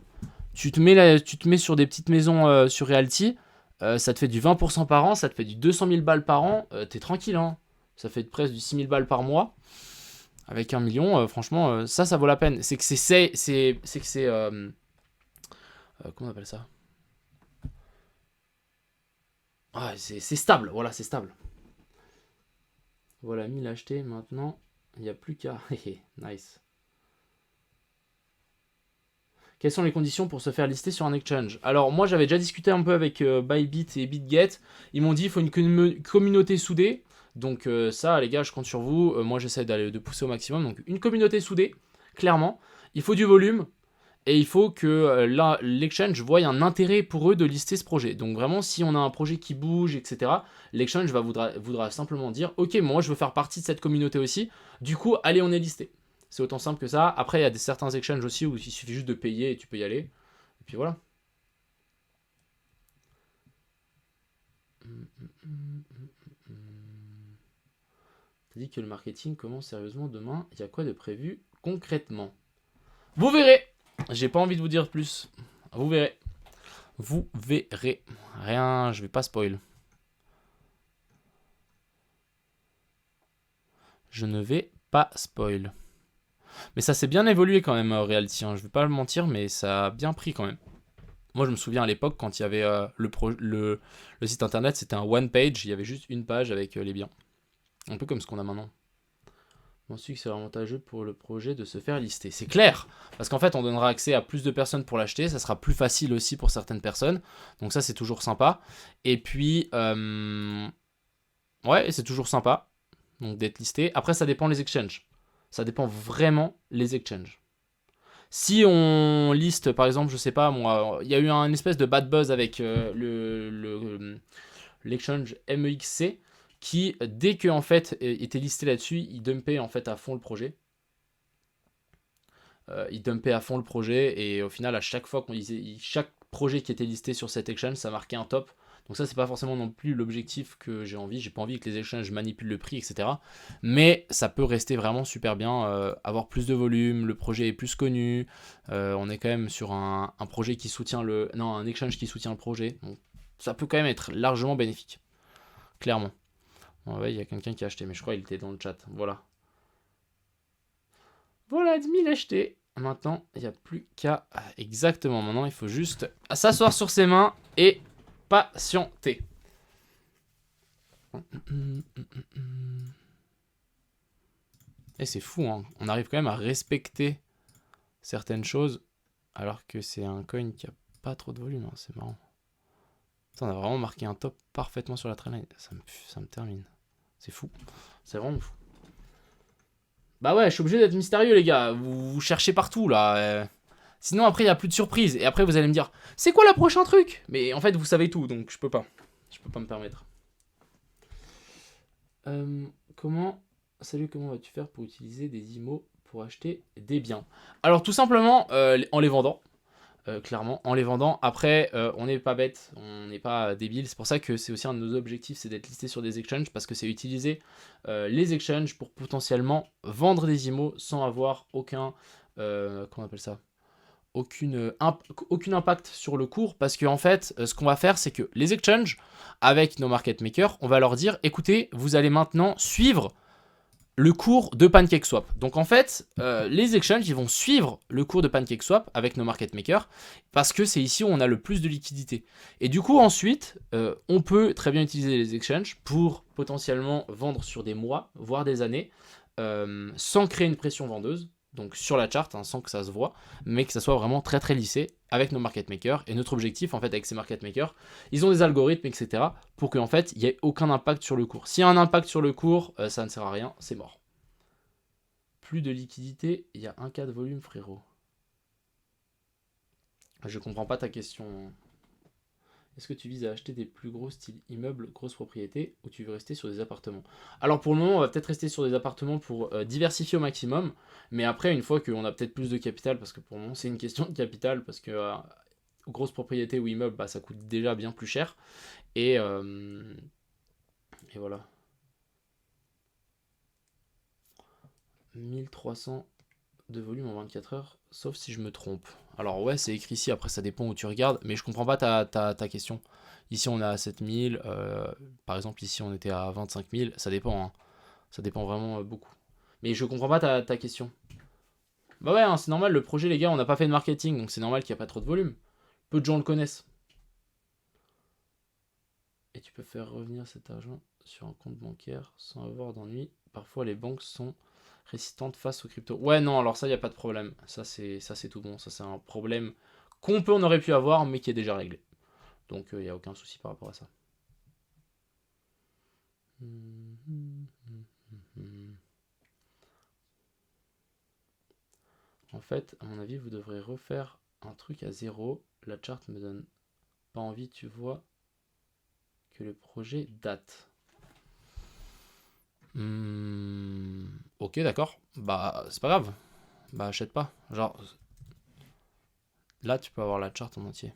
tu te mets sur des petites maisons sur Realty, ça te fait du 20% par an, ça te fait du 200 000 balles par an, t'es tranquille, hein. Ça fait presque du 6 000 balles par mois. Avec 1 million, franchement, ça vaut la peine. C'est que comment on appelle ça? Ah, c'est stable, voilà, c'est stable. Voilà, 1000 achetés, maintenant, il n'y a plus qu'à... Nice. Quelles sont les conditions pour se faire lister sur un exchange? Alors, moi, j'avais déjà discuté un peu avec Bybit et BitGet. Ils m'ont dit qu'il faut une communauté soudée. Donc ça, les gars, je compte sur vous. Moi, j'essaie de pousser au maximum. Donc, une communauté soudée, clairement. Il faut du volume. Et il faut que l'exchange voie un intérêt pour eux de lister ce projet. Donc vraiment, si on a un projet qui bouge, etc., l'exchange voudra simplement dire « Ok, moi, je veux faire partie de cette communauté aussi. Du coup, allez, on est listé. » C'est autant simple que ça. Après, il y a certains exchanges aussi où il suffit juste de payer et tu peux y aller. Et puis voilà. T'as dit que le marketing commence sérieusement demain. Il y a quoi de prévu concrètement? Vous verrez. J'ai pas envie de vous dire plus. Vous verrez. Vous verrez. Rien, je vais pas spoil. Je ne vais pas spoil. Mais ça s'est bien évolué quand même, Realty. Hein. Je vais pas le mentir, mais ça a bien pris quand même. Moi, je me souviens à l'époque, quand il y avait le site internet, c'était un one page. Il y avait juste une page avec les biens. Un peu comme ce qu'on a maintenant. Je pense que c'est avantageux pour le projet de se faire lister. C'est clair, parce qu'en fait, on donnera accès à plus de personnes pour l'acheter. Ça sera plus facile aussi pour certaines personnes. Donc ça, c'est toujours sympa. Et puis, ouais, c'est toujours sympa. Donc d'être listé. Après, ça dépend les exchanges. Ça dépend vraiment les exchanges. Si on liste, par exemple, je sais pas moi, il y a eu un espèce de bad buzz avec l'exchange MEXC qui, dès que en fait était listé là-dessus, il dumpait en fait à fond le projet. Il dumpait à fond le projet et au final, à chaque fois qu'on disait, chaque projet qui était listé sur cet exchange, ça marquait un top. Donc ça, c'est pas forcément non plus l'objectif que j'ai envie. J'ai pas envie que les exchanges manipulent le prix, etc. Mais ça peut rester vraiment super bien, avoir plus de volume, le projet est plus connu. On est quand même sur un projet qui soutient le, non, un exchange qui soutient le projet. Donc ça peut quand même être largement bénéfique, clairement. Bon, ouais, il y a quelqu'un qui a acheté, mais je crois qu'il était dans le chat. Voilà. Voilà, 10 000 achetés. Maintenant, il n'y a plus qu'à... Exactement, maintenant, il faut juste s'asseoir sur ses mains et patienter. Et c'est fou, hein. On arrive quand même à respecter certaines choses alors que c'est un coin qui a pas trop de volume, hein. C'est marrant. Ça, on a vraiment marqué un top parfaitement sur la trendline. Ça me termine. C'est fou. C'est vraiment fou. Bah ouais, je suis obligé d'être mystérieux, les gars. Vous cherchez partout, là. Sinon, après, il n'y a plus de surprise. Et après, vous allez me dire, c'est quoi le prochain truc? Mais en fait, vous savez tout, donc je peux pas. Je peux pas me permettre. Comment... Salut, comment vas-tu faire pour utiliser des IMO pour acheter des biens? Alors, tout simplement, en les vendant. Clairement, en les vendant. Après, on n'est pas bête, on n'est pas débile. C'est pour ça que c'est aussi un de nos objectifs, c'est d'être listé sur des exchanges, parce que c'est utiliser les exchanges pour potentiellement vendre des IMO sans avoir aucun... comment on appelle ça? Aucun impact sur le cours, parce qu'en fait, ce qu'on va faire, c'est que les exchanges, avec nos market makers, on va leur dire, écoutez, vous allez maintenant suivre le cours de PancakeSwap. Donc en fait, les exchanges, ils vont suivre le cours de PancakeSwap avec nos market makers, parce que c'est ici où on a le plus de liquidité. Et du coup, ensuite, on peut très bien utiliser les exchanges pour potentiellement vendre sur des mois, voire des années, sans créer une pression vendeuse, donc sur la chart, hein, sans que ça se voit, mais que ça soit vraiment très très lissé avec nos market makers. Et notre objectif, en fait, avec ces market makers, ils ont des algorithmes, etc., pour qu'en fait, il n'y ait aucun impact sur le cours. S'il y a un impact sur le cours, ça ne sert à rien, c'est mort. Plus de liquidité, il y a un cas de volume, frérot. Je comprends pas ta question. Est-ce que tu vises à acheter des plus gros style immeubles, grosses propriétés, ou tu veux rester sur des appartements? Alors pour le moment, on va peut-être rester sur des appartements pour diversifier au maximum, mais après, une fois qu'on a peut-être plus de capital, parce que pour le moment, c'est une question de capital, parce que grosses propriétés ou immeubles, bah, ça coûte déjà bien plus cher, et voilà. 1300 de volume en 24 heures, sauf si je me trompe. Alors ouais, c'est écrit ici, après ça dépend où tu regardes, mais je comprends pas ta question. Ici on est à 7000, par exemple ici on était à 25 000, ça dépend, hein. Ça dépend vraiment beaucoup. Mais je comprends pas ta question. Bah ouais, hein, c'est normal, le projet les gars, on n'a pas fait de marketing, donc c'est normal qu'il n'y a pas trop de volume. Peu de gens le connaissent. Et tu peux faire revenir cet argent sur un compte bancaire sans avoir d'ennui. Parfois les banques sont résistantes face aux cryptos. Ouais, non, alors ça, il n'y a pas de problème. Ça, c'est tout bon. Ça, c'est un problème on aurait pu avoir, mais qui est déjà réglé. Donc, il n'y a aucun souci par rapport à ça. En fait, à mon avis, vous devrez refaire un truc à zéro. La chart me donne pas envie, tu vois, que le projet date. Ok, d'accord. Bah, c'est pas grave. Bah, achète pas. Genre, là, tu peux avoir la chart en entier.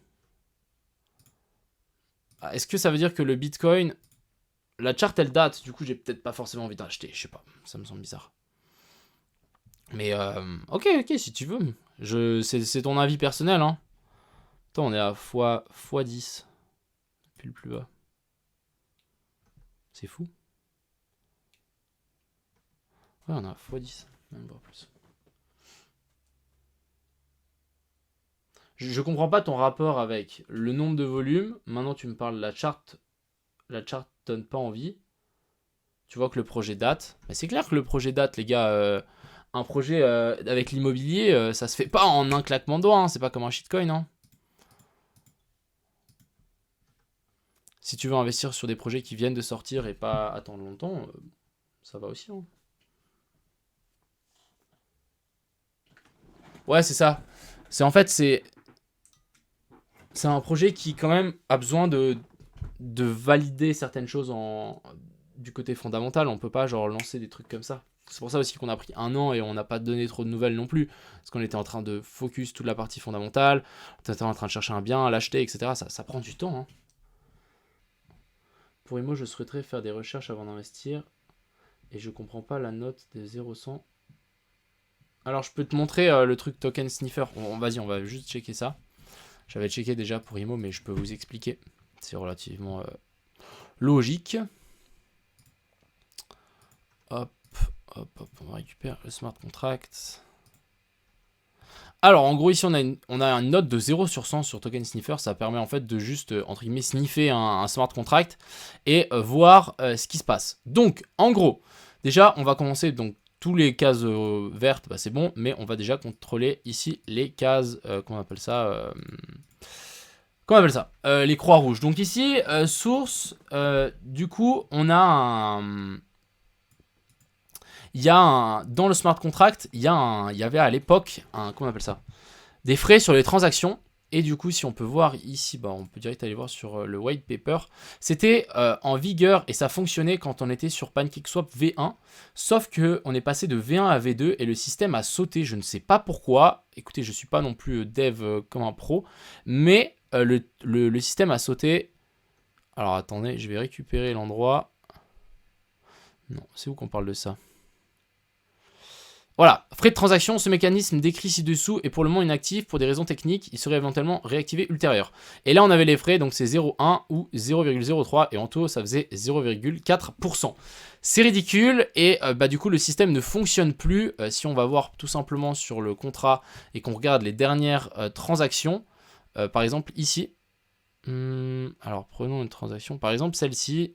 Ah, est-ce que ça veut dire que le Bitcoin... La chart, elle date. Du coup, j'ai peut-être pas forcément envie d'acheter. Je sais pas. Ça me semble bizarre. Mais, ok, si tu veux. C'est ton avis personnel, hein. Attends, on est à x10. Depuis le plus bas. C'est fou. Ouais, on a x10. Même pas plus. Je comprends pas ton rapport avec le nombre de volumes. Maintenant, tu me parles de la chart. La chart donne pas envie. Tu vois que le projet date. Mais c'est clair que le projet date, les gars. Un projet avec l'immobilier, ça se fait pas en un claquement de doigts. Hein. C'est pas comme un shitcoin. Hein. Si tu veux investir sur des projets qui viennent de sortir et pas attendre longtemps, ça va aussi. Hein. Ouais, c'est ça. C'est en fait, c'est un projet qui quand même a besoin de valider certaines choses du côté fondamental. On peut pas genre lancer des trucs comme ça. C'est pour ça aussi qu'on a pris 1 an et on n'a pas donné trop de nouvelles non plus. Parce qu'on était en train de focus toute la partie fondamentale. On était en train de chercher un bien, l'acheter, etc. Ça prend du temps. Hein. Pour Imo, je souhaiterais faire des recherches avant d'investir. Et je comprends pas la note des 0,100. Alors, je peux te montrer le truc token sniffer. Vas-y, on va juste checker ça. J'avais checké déjà pour Imo, mais je peux vous expliquer. C'est relativement logique. Hop, on récupère le smart contract. Alors, en gros, ici, on a une note de 0 sur 100 sur Token Sniffer. Ça permet en fait de juste, entre guillemets, sniffer un smart contract et voir ce qui se passe. Donc, en gros, déjà, on va commencer. Donc, tous les cases vertes, bah, c'est bon. Mais on va déjà contrôler ici les cases, comment on appelle ça les croix rouges. Donc, ici, source, du coup, on a un... dans le smart contract, il y avait à l'époque comment on appelle ça, des frais sur les transactions. Et du coup, si on peut voir ici, bah, on peut direct aller voir sur le white paper. C'était en vigueur et ça fonctionnait quand on était sur PancakeSwap V1. Sauf qu'on est passé de V1 à V2 et le système a sauté. Je ne sais pas pourquoi. Écoutez, je ne suis pas non plus dev comme un pro. Mais le système a sauté. Alors attendez, je vais récupérer l'endroit. Non, c'est où qu'on parle de ça? Voilà, frais de transaction, ce mécanisme décrit ci-dessous est pour le moment inactif pour des raisons techniques, il serait éventuellement réactivé ultérieur. Et là on avait les frais, donc c'est 0,1 ou 0,03 et en tout ça faisait 0,4%. C'est ridicule et bah, du coup le système ne fonctionne plus. Si on va voir tout simplement sur le contrat et qu'on regarde les dernières transactions, par exemple ici, alors prenons une transaction, par exemple celle-ci.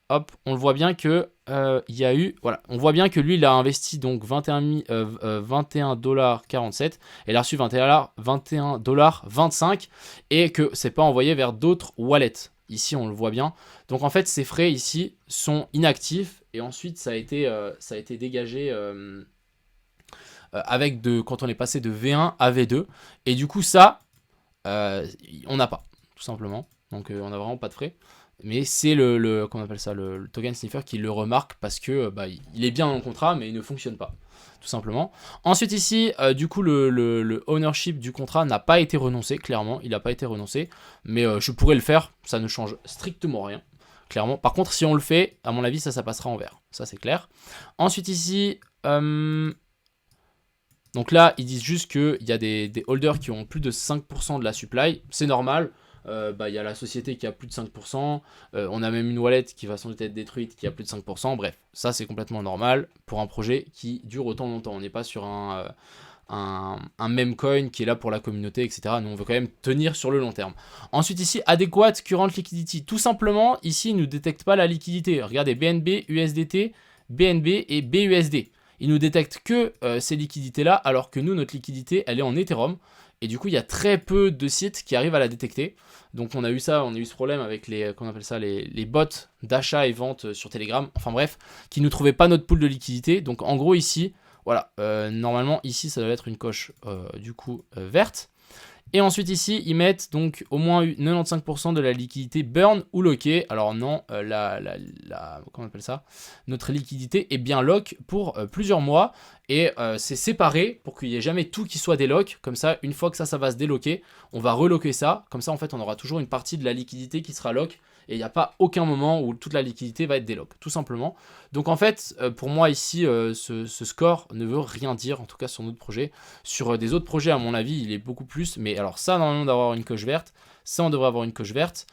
Hop, on le voit bien que il y a eu, voilà, on voit bien que lui il a investi donc 21,47$ et il a reçu 21,25$ et que c'est pas envoyé vers d'autres wallets. Ici on le voit bien. Donc en fait ces frais ici sont inactifs et ensuite ça a été dégagé quand on est passé de V1 à V2 et du coup ça on n'a pas tout simplement. Donc on n'a vraiment pas de frais. Mais c'est comment on appelle ça, le token sniffer qui le remarque parce que bah, il est bien dans le contrat mais il ne fonctionne pas tout simplement. Ensuite ici du coup le ownership du contrat n'a pas été renoncé, clairement il n'a pas été renoncé, mais je pourrais le faire, ça ne change strictement rien clairement. Par contre si on le fait, à mon avis ça passera en vert, ça c'est clair. Ensuite ici donc là ils disent juste qu'il y a des holders qui ont plus de 5% de la supply, c'est normal. Bah, y a la société qui a plus de 5%, on a même une wallet qui va sans doute être détruite qui a plus de 5%, bref, ça c'est complètement normal pour un projet qui dure autant longtemps, on n'est pas sur un meme coin qui est là pour la communauté, etc. Nous on veut quand même tenir sur le long terme. Ensuite ici, adequate current liquidity, tout simplement, ici il ne nous détecte pas la liquidité, regardez BNB, USDT, BNB et BUSD. Il nous détecte que ces liquidités-là, alors que nous, notre liquidité, elle est en Ethereum. Et du coup, il y a très peu de sites qui arrivent à la détecter. Donc on a eu ce problème avec les bots d'achat et vente sur Telegram. Enfin bref, qui ne trouvaient pas notre pool de liquidité. Donc en gros ici, voilà, normalement ici ça doit être une coche du coup verte. Et ensuite ici, ils mettent donc au moins 95% de la liquidité burn ou lockée. Alors non, comment on appelle ça, notre liquidité est bien lock pour plusieurs mois. Et c'est séparé pour qu'il n'y ait jamais tout qui soit délock. Comme ça, une fois que ça va se déloquer, on va reloquer ça. Comme ça, en fait, on aura toujours une partie de la liquidité qui sera lock. Et il n'y a pas aucun moment où toute la liquidité va être délock, tout simplement. Donc en fait, pour moi ici, ce score ne veut rien dire, en tout cas sur notre projet. Sur des autres projets, à mon avis, il est beaucoup plus. Mais alors ça, normalement, d'avoir une coche verte. Ça, on devrait avoir une coche verte.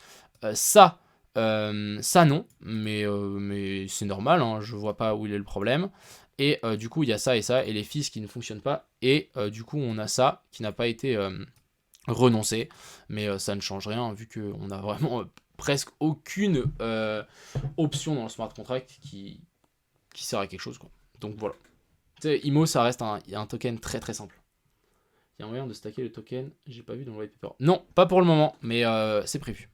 Ça non. Mais c'est normal, hein, je vois pas où il est le problème. Et du coup, il y a ça et ça, et les fils qui ne fonctionnent pas. Et du coup, on a ça qui n'a pas été renoncé. Mais ça ne change rien, vu qu'on a vraiment presque aucune option dans le smart contract qui sert à quelque chose, quoi. Donc voilà. IMO, ça reste un token très très simple. Il y a moyen de stacker le token, j'ai pas vu dans le white paper. Non, pas pour le moment, mais c'est prévu.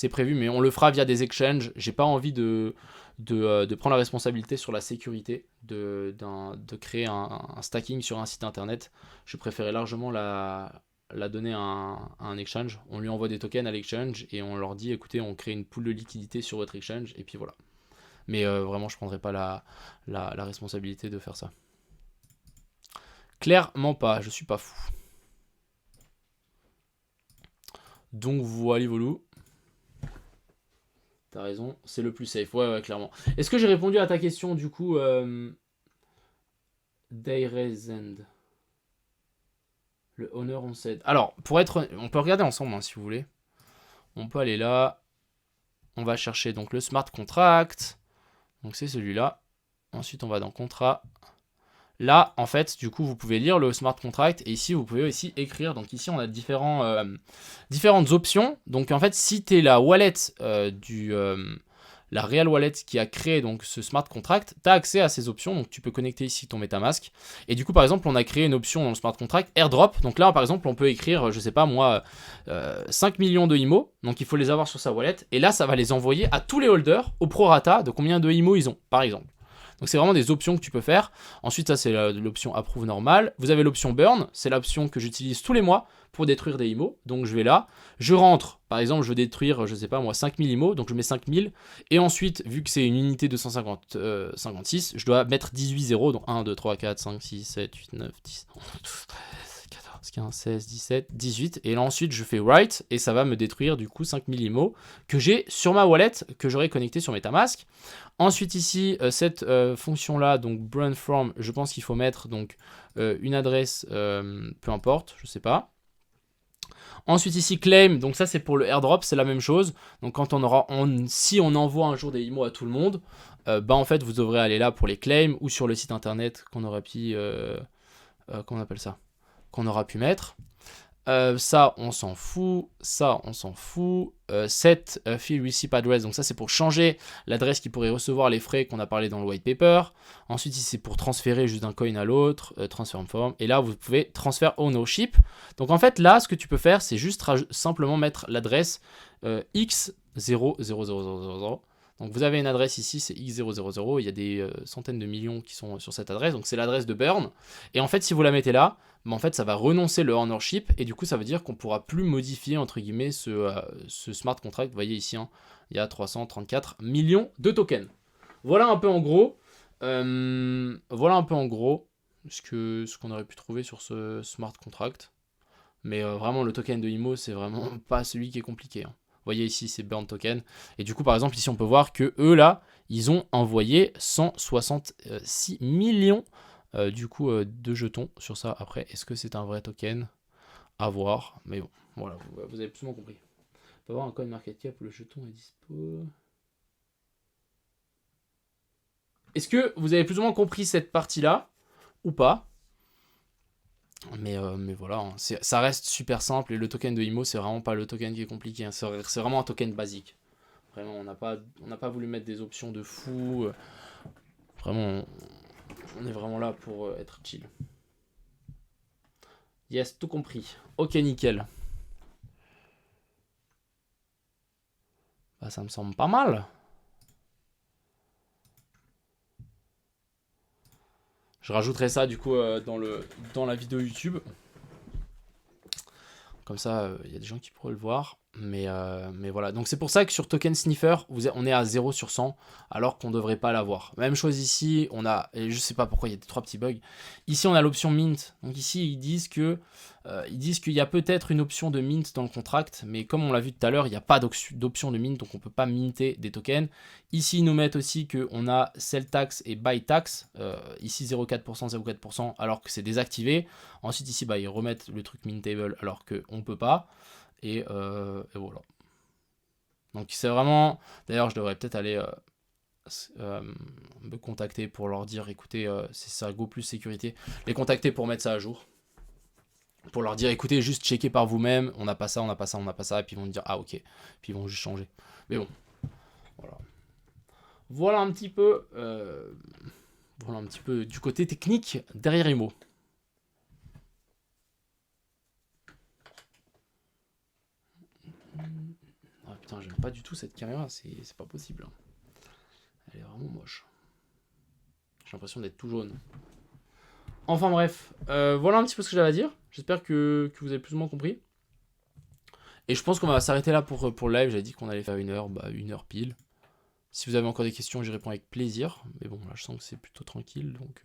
c'est prévu, mais on le fera via des exchanges. J'ai pas envie de prendre la responsabilité sur la sécurité de créer un stacking sur un site internet. Je préférais largement la donner à un exchange. On lui envoie des tokens à l'exchange et on leur dit écoutez, on crée une pool de liquidité sur votre exchange et puis voilà. Mais vraiment, je prendrai pas la responsabilité de faire ça. Clairement pas, je suis pas fou. Donc voilà, volou. T'as raison, c'est le plus safe. Ouais, clairement. Est-ce que j'ai répondu à ta question du coup Dayrezend. Le Honor on sait. Alors, on peut regarder ensemble hein, si vous voulez. On peut aller là. On va chercher donc le smart contract. Donc c'est celui-là. Ensuite, on va dans contrat. Là, en fait, du coup, vous pouvez lire le smart contract et ici, vous pouvez aussi écrire. Donc ici, on a différentes options. Donc en fait, si tu es la wallet la real wallet qui a créé donc ce smart contract, tu as accès à ces options. Donc tu peux connecter ici ton MetaMask. Et du coup, par exemple, on a créé une option dans le smart contract airdrop. Donc là, par exemple, on peut écrire, je sais pas moi, 5 millions de IMO. Donc il faut les avoir sur sa wallet. Et là, ça va les envoyer à tous les holders au prorata de combien de IMO ils ont, par exemple. Donc c'est vraiment des options que tu peux faire. Ensuite, ça c'est l'option approve normale. Vous avez l'option burn, c'est l'option que j'utilise tous les mois pour détruire des IMO. Donc je vais là, je rentre, par exemple je veux détruire, je sais pas moi, 5000 IMO, donc je mets 5000. Et ensuite, vu que c'est une unité de 156, je dois mettre 18 zéros, donc 1, 2, 3, 4, 5, 6, 7, 8, 9, 10, 11, 12, 13, 14, 15, 16, 17, 18. Et là ensuite je fais write et ça va me détruire du coup 5000 IMO que j'ai sur ma wallet, que j'aurai connecté sur MetaMask. Ensuite ici, cette fonction-là, donc brand from, je pense qu'il faut mettre donc une adresse, peu importe, je sais pas. Ensuite ici claim, donc ça c'est pour le airdrop, c'est la même chose. Donc quand si on envoie un jour des IMO à tout le monde, bah en fait vous devrez aller là pour les claims ou sur le site internet qu'on aurait pu, comment on appelle ça, qu'on aura pu mettre. Ça on s'en fout, ça on s'en fout. Set field receipt address, donc ça c'est pour changer l'adresse qui pourrait recevoir les frais qu'on a parlé dans le white paper. Ensuite ici c'est pour transférer juste d'un coin à l'autre, transfer form. Et là vous pouvez transfer ownership. Donc en fait là ce que tu peux faire c'est juste simplement mettre l'adresse x00000. Donc vous avez une adresse ici, c'est x000, il y a des centaines de millions qui sont sur cette adresse, donc c'est l'adresse de burn. Et en fait si vous la mettez là, en fait ça va renoncer le ownership et du coup ça veut dire qu'on ne pourra plus modifier entre guillemets ce smart contract. Vous voyez ici, hein, il y a 334 millions de tokens. Voilà un peu en gros, ce qu'on aurait pu trouver sur ce smart contract. Mais vraiment le token de IMO c'est vraiment pas celui qui est compliqué, hein. Vous voyez ici, c'est burn token. Et du coup, par exemple, ici, on peut voir que eux, là, ils ont envoyé 166 millions de jetons sur ça. Après, est-ce que c'est un vrai token? À voir. Mais bon, voilà, vous avez plus ou moins compris. On peut avoir un coin market cap où le jeton est dispo. Est-ce que vous avez plus ou moins compris cette partie-là ou pas? Mais voilà, hein, ça reste super simple et le token de IMO, c'est vraiment pas le token qui est compliqué, hein, c'est vraiment un token basique. Vraiment, on n'a pas voulu mettre des options de fou. Vraiment, on est vraiment là pour être chill. Yes, tout compris. Ok, nickel. Bah, ça me semble pas mal. Je rajouterai ça du coup dans la vidéo YouTube. Comme ça, il y a des gens qui pourraient le voir. Mais voilà. Donc c'est pour ça que sur Token Sniffer, on est à 0 sur 100, alors qu'on ne devrait pas l'avoir. Même chose ici, et je sais pas pourquoi il y a 3 petits bugs. Ici, on a l'option Mint. Donc ici, ils disent qu'il y a peut-être une option de Mint dans le contract, mais comme on l'a vu tout à l'heure, il n'y a pas d'option de Mint, donc on ne peut pas minter des tokens. Ici, ils nous mettent aussi qu'on a Sell Tax et Buy Tax. Ici, 0,4%, 0,4%, alors que c'est désactivé. Ensuite, ici, ils remettent le truc Mintable, alors qu'on ne peut pas. Et voilà. Donc c'est vraiment... D'ailleurs, je devrais peut-être aller me contacter pour leur dire, écoutez, c'est ça, Go Plus Sécurité. Les contacter pour mettre ça à jour. Pour leur dire, écoutez, juste checker par vous-même, on n'a pas ça, on n'a pas ça, on n'a pas ça. Et puis ils vont me dire, ah ok. Puis ils vont juste changer. Mais bon, voilà. Voilà un petit peu du côté technique derrière IMO. Ah putain, j'aime pas du tout cette caméra, c'est pas possible. Elle est vraiment moche. J'ai l'impression d'être tout jaune. Enfin bref, voilà un petit peu ce que j'avais à dire. J'espère que vous avez plus ou moins compris. Et je pense qu'on va s'arrêter là pour le live. J'avais dit qu'on allait faire 1 heure, 1 heure pile. Si vous avez encore des questions, j'y réponds avec plaisir. Mais bon, là je sens que c'est plutôt tranquille, donc...